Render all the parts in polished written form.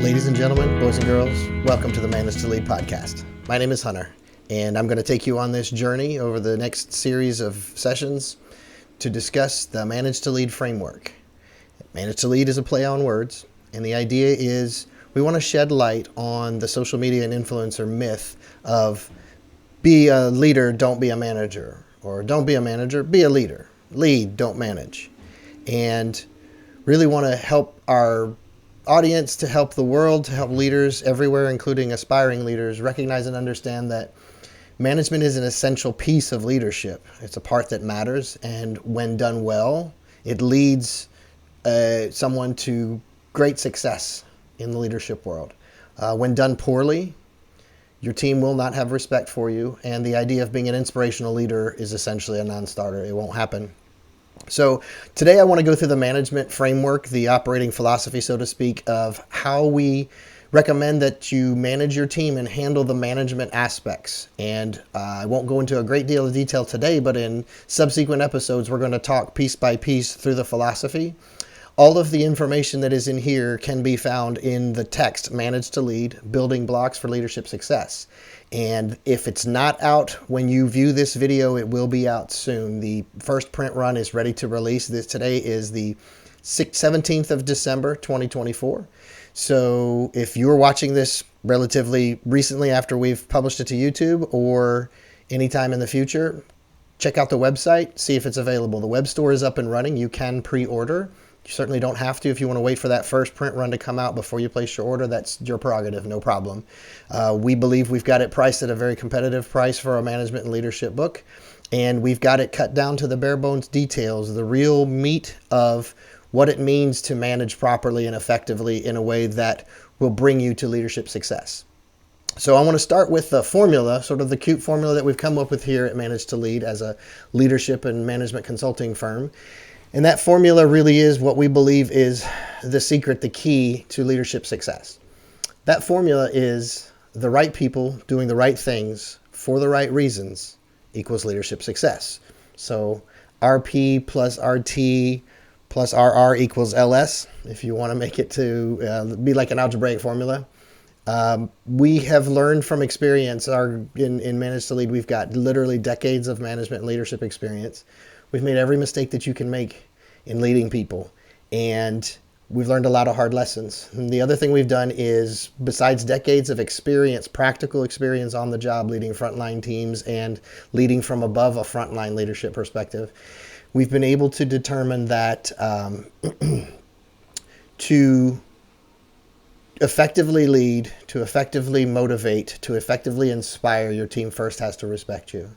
Ladies and gentlemen, boys and girls, welcome to the Manage to Lead podcast. My name is Hunter, and I'm going to take you on this journey over the next series of sessions to discuss the Manage to Lead framework. Manage to Lead is a play on words, and the idea is we want to shed light on the social media and influencer myth of be a leader, don't be a manager, or don't be a manager, be a leader. Lead, don't manage. And really want to help our audience, to help the world, to help leaders everywhere, including aspiring leaders, recognize and understand that management is an essential piece of leadership. It's a part that matters, and when done well, it leads someone to great success in the leadership world. When done poorly, your team will not have respect for you, and the idea of being an inspirational leader is essentially a non-starter. It won't happen. So today I want to go through the management framework, the operating philosophy, so to speak, of how we recommend that you manage your team and handle the management aspects. And I won't go into a great deal of detail today, but in subsequent episodes, we're going to talk piece by piece through the philosophy. All of the information that is in here can be found in the text, Manage to Lead, Building Blocks for Leadership Success. And if it's not out when you view this video, it will be out soon. The first print run is ready to release. Today is the 17th of December, 2024. So if you're watching this relatively recently after we've published it to YouTube or anytime in the future, check out the website, see if it's available. The web store is up and running. You can pre-order. You certainly don't have to. If you want to wait for that first print run to come out before you place your order, that's your prerogative, no problem. We believe we've got it priced at a very competitive price for a management and leadership book, and we've got it cut down to the bare bones details, the real meat of what it means to manage properly and effectively in a way that will bring you to leadership success. So I want to start with the formula, sort of the cute formula that we've come up with here at Manage to Lead as a leadership and management consulting firm. And that formula really is what we believe is the secret, the key to leadership success. That formula is the right people doing the right things for the right reasons equals leadership success. So RP plus RT plus RR equals LS, if you want to make it to be like an algebraic formula. We have learned from experience in Manage to Lead. We've got literally decades of management and leadership experience. We've made every mistake that you can make in leading people, and we've learned a lot of hard lessons. And the other thing we've done is, besides decades of experience, practical experience on the job, leading frontline teams and leading from above a frontline leadership perspective, we've been able to determine that to effectively lead, to effectively motivate, to effectively inspire, your team first has to respect you.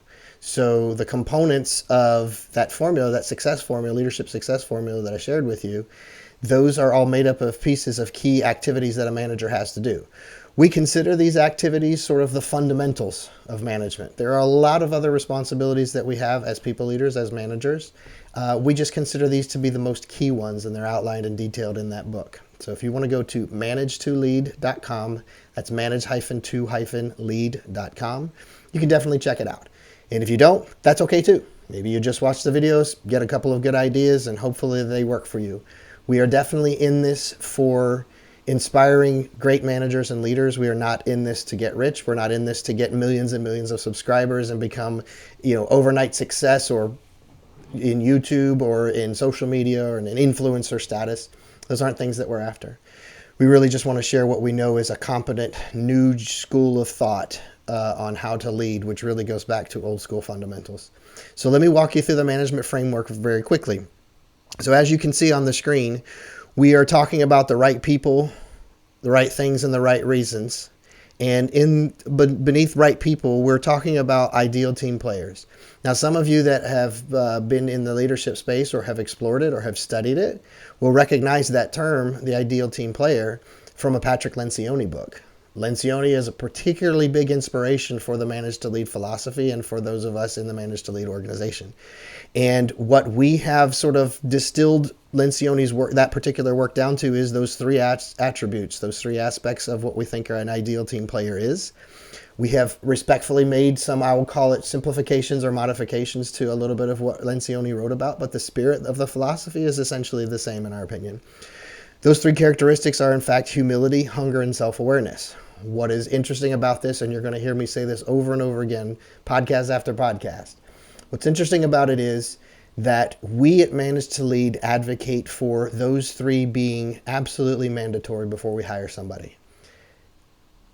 So the components of that formula, that success formula, leadership success formula that I shared with you, those are all made up of pieces of key activities that a manager has to do. We consider these activities sort of the fundamentals of management. There are a lot of other responsibilities that we have as people leaders, as managers. We just consider these to be the most key ones, and they're outlined and detailed in that book. So if you want to go to manage2lead.com, that's manage-to-lead.com, you can definitely check it out. And if you don't, that's okay too. Maybe you just watch the videos, get a couple of good ideas, and hopefully they work for you. We are definitely in this for inspiring great managers and leaders. We are not in this to get rich. We're not in this to get millions and millions of subscribers and become, overnight success, or in YouTube or in social media or in an influencer status. Those aren't things that we're after. We really just want to share what we know is a competent new school of thought on how to lead, which really goes back to old school fundamentals. So let me walk you through the management framework very quickly. So as you can see on the screen, we are talking about the right people, the right things, and the right reasons. And beneath right people, we're talking about ideal team players. Now, some of you that have been in the leadership space or have explored it or have studied it will recognize that term, the ideal team player, from a Patrick Lencioni book. Lencioni is a particularly big inspiration for the Manage to Lead philosophy and for those of us in the Manage to Lead organization. And what we have sort of distilled Lencioni's work, that particular work, down to is those three attributes, those three aspects of what we think an ideal team player is. We have respectfully made some, I will call it, simplifications or modifications to a little bit of what Lencioni wrote about, but the spirit of the philosophy is essentially the same in our opinion. Those three characteristics are, in fact, humility, hunger, and self-awareness. What is interesting about this, and you're going to hear me say this over and over again, podcast after podcast, what's interesting about it is that we at Manage to Lead advocate for those three being absolutely mandatory before we hire somebody.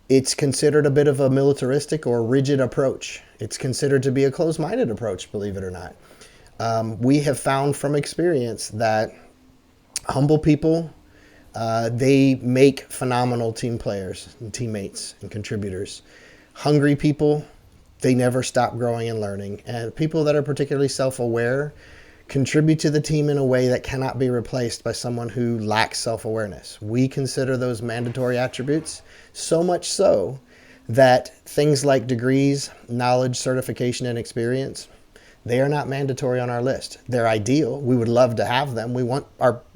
It's considered a bit of a militaristic or rigid approach. It's considered to be a closed-minded approach, believe it or not. We have found from experience that humble people, they make phenomenal team players and teammates and contributors. Hungry people, they never stop growing and learning. And people that are particularly self-aware contribute to the team in a way that cannot be replaced by someone who lacks self-awareness. We consider those mandatory attributes, so much so that things like degrees, knowledge, certification, and experience, they are not mandatory on our list. They're ideal. We would love to have them. We want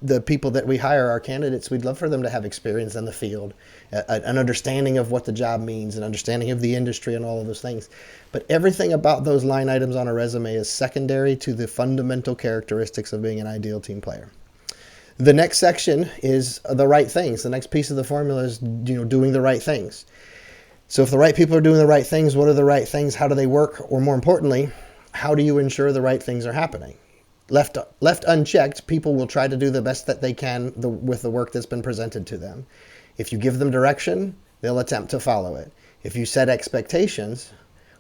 the people that we hire, our candidates, we'd love for them to have experience in the field, an understanding of what the job means, an understanding of the industry and all of those things. But everything about those line items on a resume is secondary to the fundamental characteristics of being an ideal team player. The next section is the right things. The next piece of the formula is, doing the right things. So if the right people are doing the right things, what are the right things? How do they work? Or more importantly, how do you ensure the right things are happening? Left unchecked, people will try to do the best that they can with the work that's been presented to them. If you give them direction, they'll attempt to follow it. If you set expectations,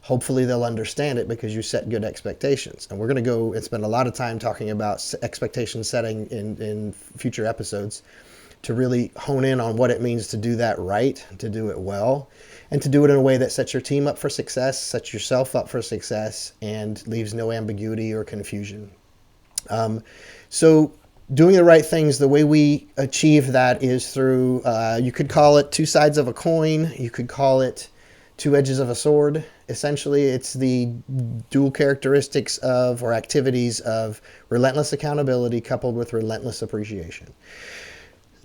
hopefully they'll understand it because you set good expectations. And we're going to go and spend a lot of time talking about expectation setting in future episodes to really hone in on what it means to do that right, to do it well, and to do it in a way that sets your team up for success, sets yourself up for success, and leaves no ambiguity or confusion. So doing the right things, the way we achieve that is through, you could call it two sides of a coin. You could call it two edges of a sword. Essentially, it's the dual characteristics of or activities of relentless accountability coupled with relentless appreciation.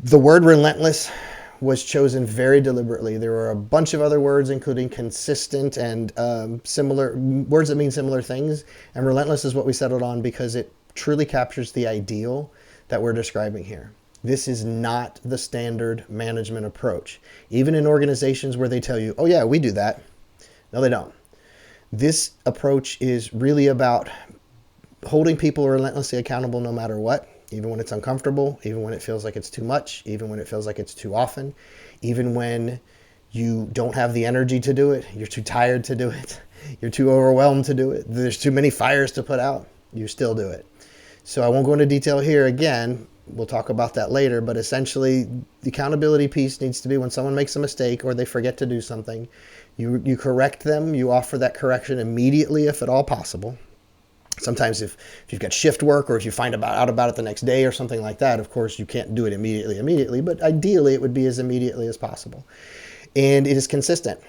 The word relentless was chosen very deliberately. There were a bunch of other words, including consistent and similar words that mean similar things. And relentless is what we settled on because it truly captures the ideal that we're describing here. This is not the standard management approach. Even in organizations where they tell you, oh yeah, we do that. No, they don't. This approach is really about holding people relentlessly accountable no matter what. Even when it's uncomfortable, even when it feels like it's too much, even when it feels like it's too often, even when you don't have the energy to do it, you're too tired to do it, you're too overwhelmed to do it, there's too many fires to put out, you still do it. So I won't go into detail here again, we'll talk about that later, but essentially the accountability piece needs to be when someone makes a mistake or they forget to do something, you correct them, you offer that correction immediately if at all possible. Sometimes if you've got shift work or if you find out about it the next day or something like that, of course, you can't do it immediately, but ideally it would be as immediately as possible. And it is consistent,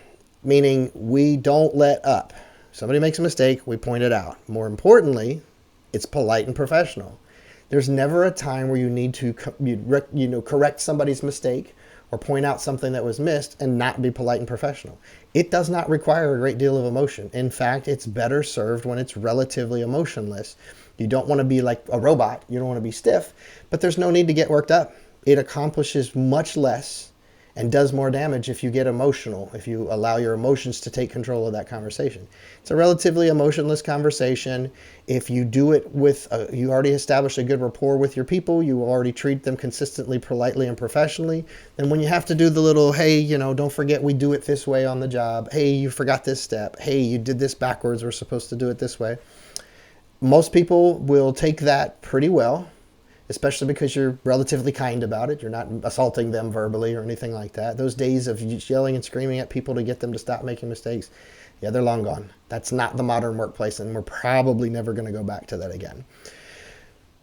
meaning we don't let up. Somebody makes a mistake, we point it out. More importantly, it's polite and professional. There's never a time where you need to correct somebody's mistake or point out something that was missed and not be polite and professional. It does not require a great deal of emotion. In fact, it's better served when it's relatively emotionless. You don't want to be like a robot. You don't want to be stiff, but there's no need to get worked up. It accomplishes much less and does more damage if you get emotional, if you allow your emotions to take control of that conversation. It's a relatively emotionless conversation. If you do it with, you already established a good rapport with your people, you already treat them consistently, politely, and professionally, then when you have to do the little, hey, don't forget we do it this way on the job. Hey, you forgot this step. Hey, you did this backwards. We're supposed to do it this way. Most people will take that pretty well, especially because you're relatively kind about it. You're not assaulting them verbally or anything like that. Those days of yelling and screaming at people to get them to stop making mistakes, yeah, they're long gone. That's not the modern workplace, and we're probably never going to go back to that again.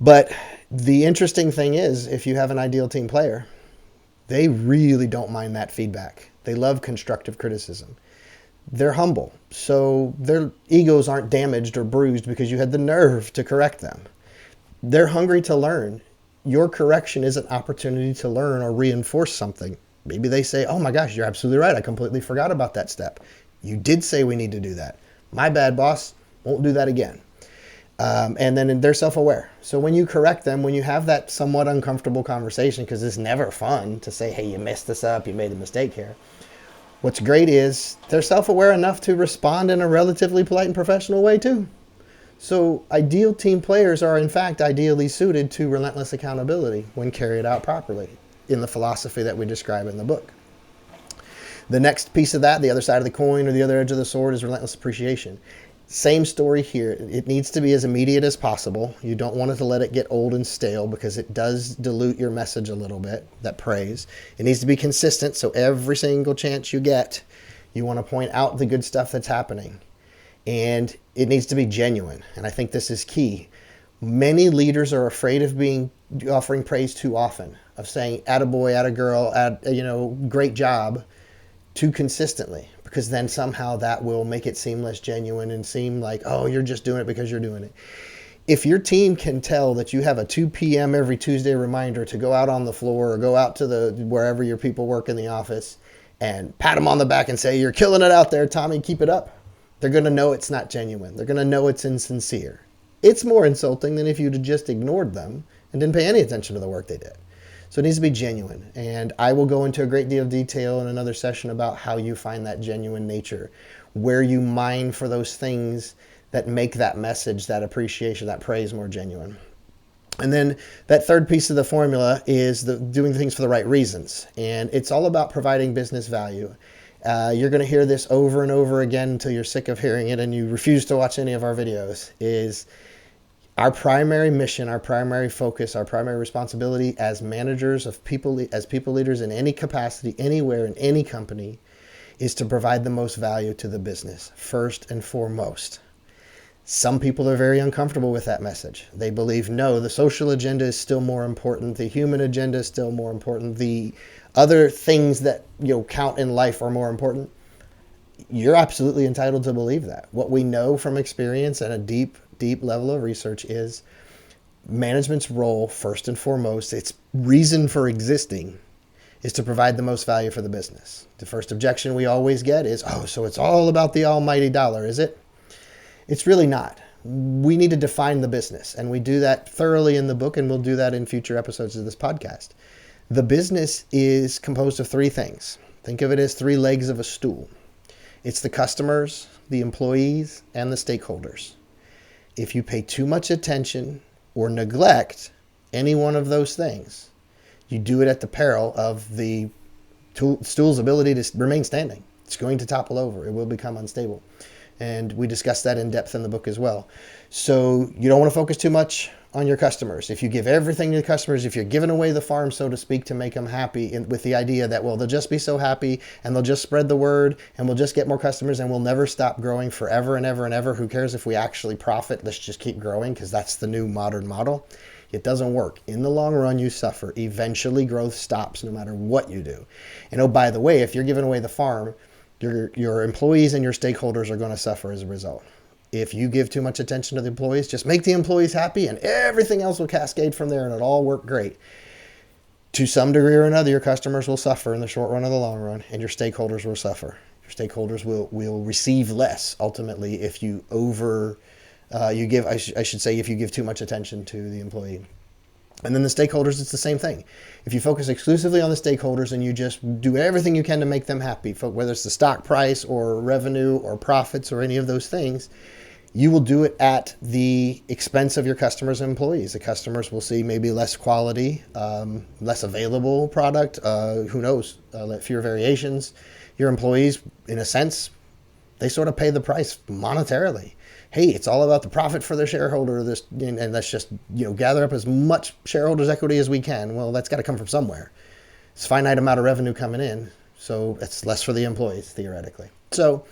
But the interesting thing is, if you have an ideal team player, they really don't mind that feedback. They love constructive criticism. They're humble, so their egos aren't damaged or bruised because you had the nerve to correct them. They're hungry to learn. Your correction is an opportunity to learn or reinforce something. Maybe they say, oh my gosh, you're absolutely right. I completely forgot about that step. You did say we need to do that. My bad, boss. Won't do that again. And then they're self-aware. So when you correct them, when you have that somewhat uncomfortable conversation, because it's never fun to say, hey, you messed this up, you made a mistake here. What's great is they're self-aware enough to respond in a relatively polite and professional way too. So ideal team players are in fact ideally suited to relentless accountability when carried out properly in the philosophy that we describe in the book. The next piece of that, the other side of the coin or the other edge of the sword, is relentless appreciation. Same story here. It needs to be as immediate as possible. You don't want to let it get old and stale because it does dilute your message a little bit, that praise. It needs to be consistent, so every single chance you get, you want to point out the good stuff that's happening. And it needs to be genuine, and I think this is key. Many leaders are afraid of offering praise too often, of saying attaboy, attagirl, great job, too consistently, because then somehow that will make it seem less genuine and seem like, oh, you're just doing it because you're doing it. If your team can tell that you have a 2 p.m. every Tuesday reminder to go out on the floor or go out to wherever your people work in the office and pat them on the back and say, you're killing it out there, Tommy, keep it up, they're going to know it's not genuine. They're going to know it's insincere. It's more insulting than if you'd just ignored them and didn't pay any attention to the work they did. So it needs to be genuine. And I will go into a great deal of detail in another session about how you find that genuine nature, where you mine for those things that make that message, that appreciation, that praise more genuine. And then that third piece of the formula is doing things for the right reasons. And it's all about providing business value. You're going to hear this over and over again until you're sick of hearing it and you refuse to watch any of our videos, is our primary mission, our primary focus, our primary responsibility as managers of people, as people leaders in any capacity, anywhere, in any company, is to provide the most value to the business, first and foremost. Some people are very uncomfortable with that message. They believe, no, the social agenda is still more important. The human agenda is still more important. The other things that count in life are more important. You're absolutely entitled to believe that. What we know from experience and a deep level of research is management's role, first and foremost, its reason for existing, is to provide the most value for the business. The first objection we always get is, oh, so it's all about the almighty dollar, is it? It's really not. We need to define the business, and we do that thoroughly in the book, and we'll do that in future episodes of this podcast. The business is composed of three things. Think of it as three legs of a stool. It's the customers, the employees, and the stakeholders. If you pay too much attention or neglect any one of those things, you do it at the peril of the stool's ability to remain standing. It's going to topple over. It will become unstable. And we discuss that in depth in the book as well. So you don't want to focus too much on your customers. If you give everything to the customers, if you're giving away the farm, so to speak, to make them happy with the idea that, well, they'll just be so happy and they'll just spread the word and we'll just get more customers and we'll never stop growing forever and ever and ever. Who cares if we actually profit? Let's just keep growing because that's the new modern model. It doesn't work. In the long run, you suffer. Eventually, growth stops no matter what you do. And oh, by the way, if you're giving away the farm, your employees and your stakeholders are going to suffer as a result. If you give too much attention to the employees, just make the employees happy and everything else will cascade from there and it'll all work great. To some degree or another, your customers will suffer in the short run or the long run, and your stakeholders will suffer. Your stakeholders will receive less ultimately if you if you give too much attention to the employee. And then the stakeholders, it's the same thing. If you focus exclusively on the stakeholders and you just do everything you can to make them happy, whether it's the stock price or revenue or profits or any of those things, you will do it at the expense of your customers and employees. The customers will see maybe less quality, less available product, who knows, fewer variations. Your employees, in a sense, they sort of pay the price monetarily. Hey, it's all about the profit for the shareholder, and let's just gather up as much shareholders' equity as we can. Well, that's got to come from somewhere. It's a finite amount of revenue coming in, so it's less for the employees, theoretically. So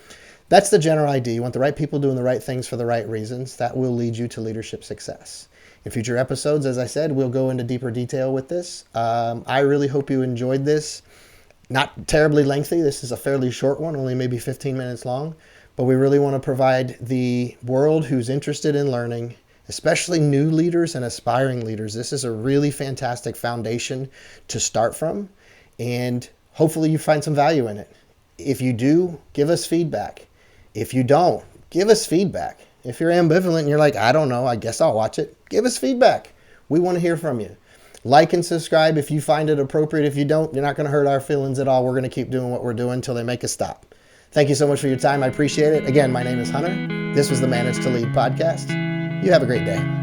that's the general idea. You want the right people doing the right things for the right reasons. That will lead you to leadership success. In future episodes, as I said, we'll go into deeper detail with this. I really hope you enjoyed this. Not terribly lengthy. This is a fairly short one, only maybe 15 minutes long. But we really want to provide the world who's interested in learning, especially new leaders and aspiring leaders. This is a really fantastic foundation to start from, and hopefully you find some value in it. If you do, give us feedback. If you don't, give us feedback. If you're ambivalent and you're like, I don't know, I guess I'll watch it, give us feedback. We want to hear from you. Like and subscribe if you find it appropriate. If you don't, you're not going to hurt our feelings at all. We're going to keep doing what we're doing until they make us stop. Thank you so much for your time. I appreciate it. Again, my name is Hunter. This was the Manage to Lead podcast. You have a great day.